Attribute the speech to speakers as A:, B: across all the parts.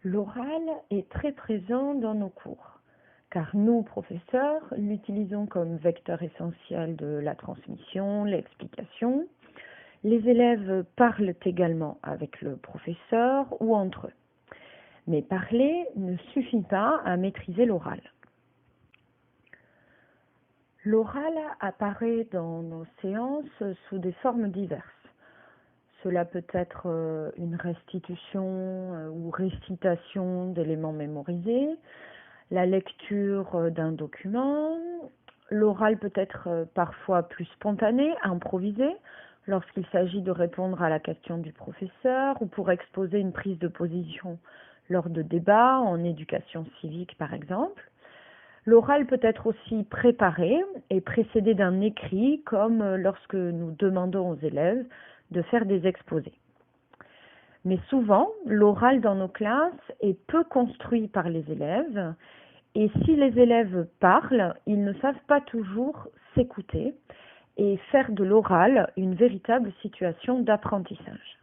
A: L'oral est très présent dans nos cours, car nous, professeurs, l'utilisons comme vecteur essentiel de la transmission, l'explication. Les élèves parlent également avec le professeur ou entre eux. Mais parler ne suffit pas à maîtriser l'oral. L'oral apparaît dans nos séances sous des formes diverses. Cela peut être une restitution ou récitation d'éléments mémorisés, la lecture d'un document. L'oral peut être parfois plus spontané, improvisé, lorsqu'il s'agit de répondre à la question du professeur ou pour exposer une prise de position lors de débats en éducation civique par exemple. L'oral peut être aussi préparé et précédé d'un écrit, comme lorsque nous demandons aux élèves de faire des exposés. Mais souvent, l'oral dans nos classes est peu construit par les élèves, et si les élèves parlent, ils ne savent pas toujours s'écouter et faire de l'oral une véritable situation d'apprentissage.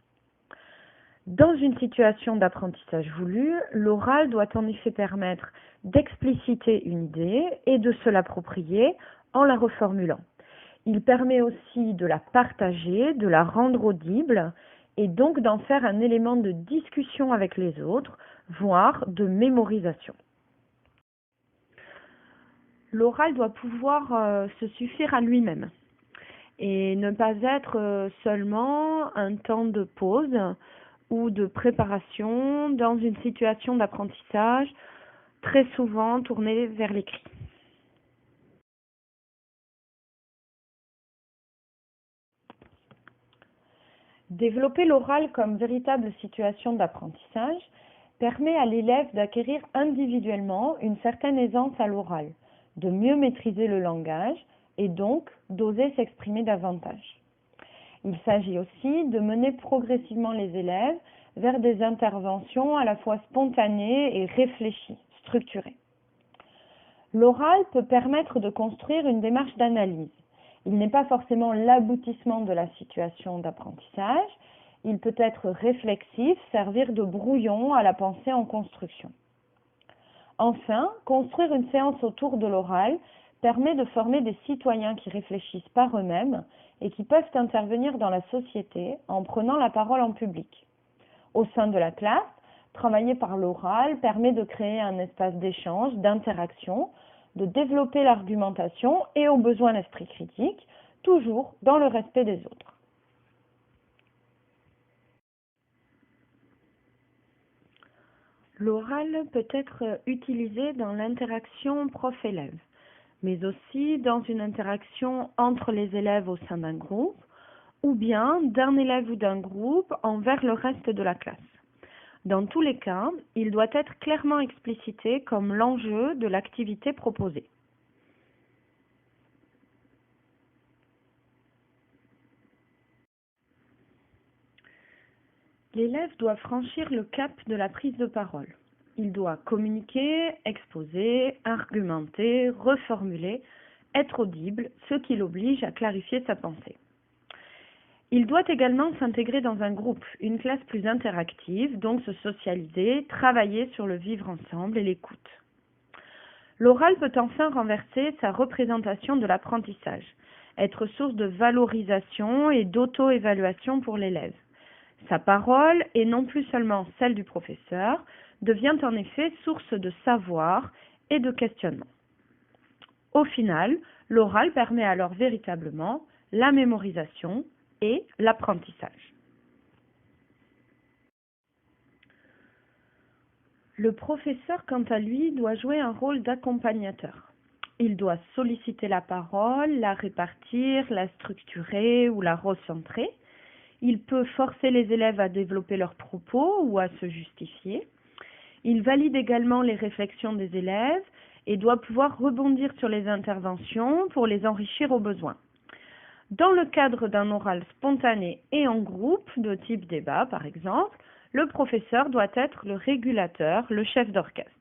A: Dans une situation d'apprentissage voulu, l'oral doit en effet permettre d'expliciter une idée et de se l'approprier en la reformulant. Il permet aussi de la partager, de la rendre audible et donc d'en faire un élément de discussion avec les autres, voire de mémorisation. L'oral doit pouvoir se suffire à lui-même et ne pas être seulement un temps de pause ou de préparation dans une situation d'apprentissage très souvent tournée vers l'écrit. Développer l'oral comme véritable situation d'apprentissage permet à l'élève d'acquérir individuellement une certaine aisance à l'oral, de mieux maîtriser le langage et donc d'oser s'exprimer davantage. Il s'agit aussi de mener progressivement les élèves vers des interventions à la fois spontanées et réfléchies, structurées. L'oral peut permettre de construire une démarche d'analyse. Il n'est pas forcément l'aboutissement de la situation d'apprentissage. Il peut être réflexif, servir de brouillon à la pensée en construction. Enfin, construire une séance autour de l'oral permet de former des citoyens qui réfléchissent par eux-mêmes et qui peuvent intervenir dans la société en prenant la parole en public. Au sein de la classe, travailler par l'oral permet de créer un espace d'échange, d'interaction, de développer l'argumentation et au besoin l'esprit critique, toujours dans le respect des autres. L'oral peut être utilisé dans l'interaction prof-élève, mais aussi dans une interaction entre les élèves au sein d'un groupe, ou bien d'un élève ou d'un groupe envers le reste de la classe. Dans tous les cas, il doit être clairement explicité comme l'enjeu de l'activité proposée. L'élève doit franchir le cap de la prise de parole. Il doit communiquer, exposer, argumenter, reformuler, être audible, ce qui l'oblige à clarifier sa pensée. Il doit également s'intégrer dans un groupe, une classe plus interactive, donc se socialiser, travailler sur le vivre ensemble et l'écoute. L'oral peut enfin renverser sa représentation de l'apprentissage, être source de valorisation et d'auto-évaluation pour l'élève. Sa parole, et non plus seulement celle du professeur, devient en effet source de savoir et de questionnement. Au final, l'oral permet alors véritablement la mémorisation et l'apprentissage. Le professeur, quant à lui, doit jouer un rôle d'accompagnateur. Il doit solliciter la parole, la répartir, la structurer ou la recentrer. Il peut forcer les élèves à développer leurs propos ou à se justifier. Il valide également les réflexions des élèves et doit pouvoir rebondir sur les interventions pour les enrichir au besoin. Dans le cadre d'un oral spontané et en groupe, de type débat par exemple, le professeur doit être le régulateur, le chef d'orchestre.